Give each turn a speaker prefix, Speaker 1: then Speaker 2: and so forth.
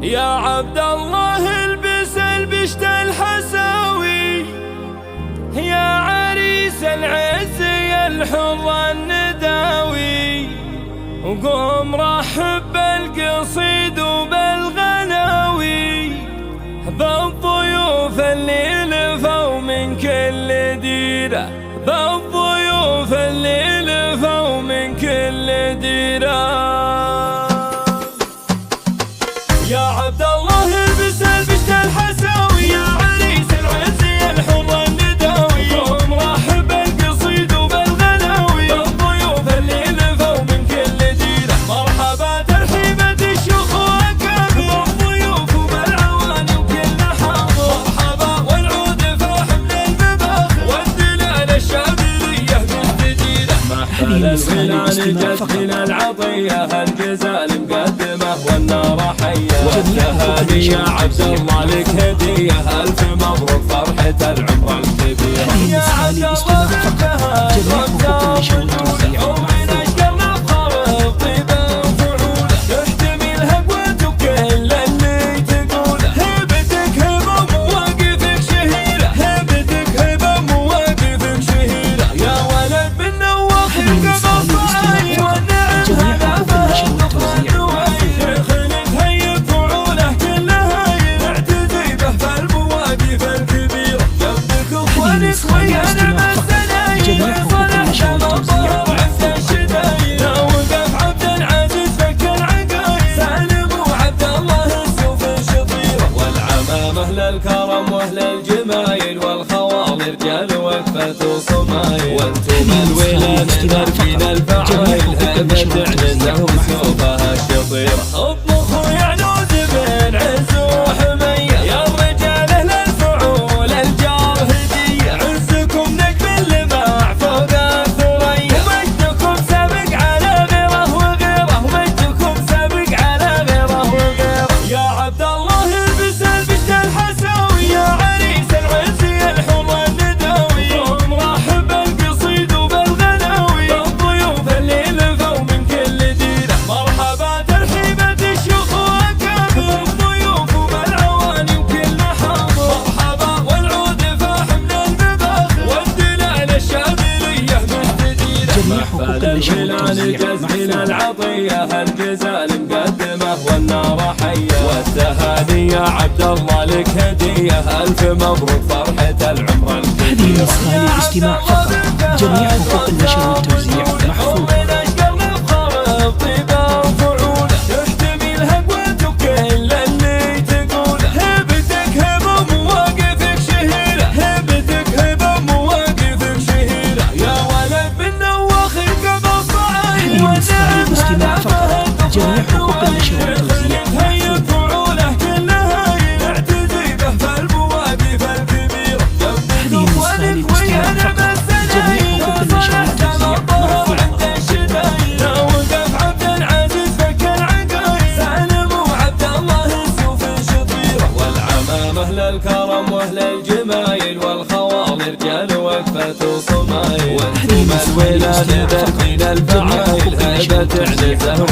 Speaker 1: يا عبد الله البس البشت الحساوي، يا عريس العز يا الحر النداوي، وقوم رحب بالقصيد وبالغناوي، بالضيوف اللي لفوا من كل ديره، بالضيوف اللي لفوا من كل ديره. يا عبد الله البس البشت الحساوي، يا عريس العز يا الحر النداوي، قوم رحب بالقصيد وبالغناوي، بالضيوف اللي لفوا من كل ديره. مرحبا ترحيبة الشيوخ واكابر، بالضيوف وبالعواني وكل حاضر. مرحبا والعود فاحم للمباخر، والدلال الشاذليه بالجديده. محفل الغنى جت من العطيه، الجزال مقدمه والنار حيه. والتهاني يا عبد الله لك هديه، الف مبروك فرحة العمر الكبير. يا عبد الله بالتهاني ومن اشقر نفخر طيبه وفعوله، تحتمي الهبوة وكل اللي تقوله. هبتك هبه مواقفك شهيره، هبتك هبه مواقفك شهيره. يا ولد من نواخ القمر طاير، والنعم هلا فهد نخرج وعير. خلت هيب فعوله كلها اعتزي به في المواقف الكبيره. جنبك اخوانك ويا نعم السناير، صلح تمطر عز الشداير. وقف عبد العزيز فك العقاير، سالم وعبد الله السيوف شطيره. والعمامه للكرم واهل الجمايل، والخوال رجال وقفه وصمايل. وانتم الولان نرفين الفعايل، هبه عنزه وسيوفها الشطيره. اطبخوا يا عود بن عز وحميه، يا الرجال اهل الفعول الجار هديه. عزكم نجم اللماع فوق الثريا، ومجدكم سابق على غيره وغيره، ومجدكم سابق على غيره وغيره. يا عبد الله البس البشت الحساوي، يا عريس العز يا الحر النداوي، قوم رحب بالقصيد وبالغناوي، بالضيوف اللي لفوا من كل ديره. مرحبا ترحيبة الشيوخ واكابر، بالضيوف وبالعواني وكل حاضر. مرحبا والعود فاحم للمباخر، والدلال الشاذليه بالجديده. محفل الغنى جز من العطيه، الجزال مقدمه والنار حيه. والتهاني يا عبد الله لك هديه، الف مبروك فرحة العمر الكبير.
Speaker 2: هذه نسخة للاستماع فقط، جميع حقوق النشر والتوزيع محفوظة.
Speaker 1: ومن اشقر نفخر طيبه وفعوله، تحتمي الهبوة وكل اللي تقوله. هبتك هبه مواقفك شهيره، هبتك هبه مواقفك شهيره. يا ولد من نواخ القمر طاير،
Speaker 2: هذه نسخة للاستماع فقط، جميع حقوق النشر والتوزيع
Speaker 1: هيب فعوله كلها اعتزي به في المواقف الكبيره.
Speaker 2: هذه نسخة للاستماع فقط، جميع حقوق النشر والتوزيع مرفوعة.
Speaker 1: عند الشداير، وقف عبد العزيز فك العقاير، سالم وعبد الله السيوف شطيره. والعمامه للكرم واهل الجمايل، والخوال رجال وقفه وصمايل. وانتم الولان ذرقين الفعايل، هبه عنزه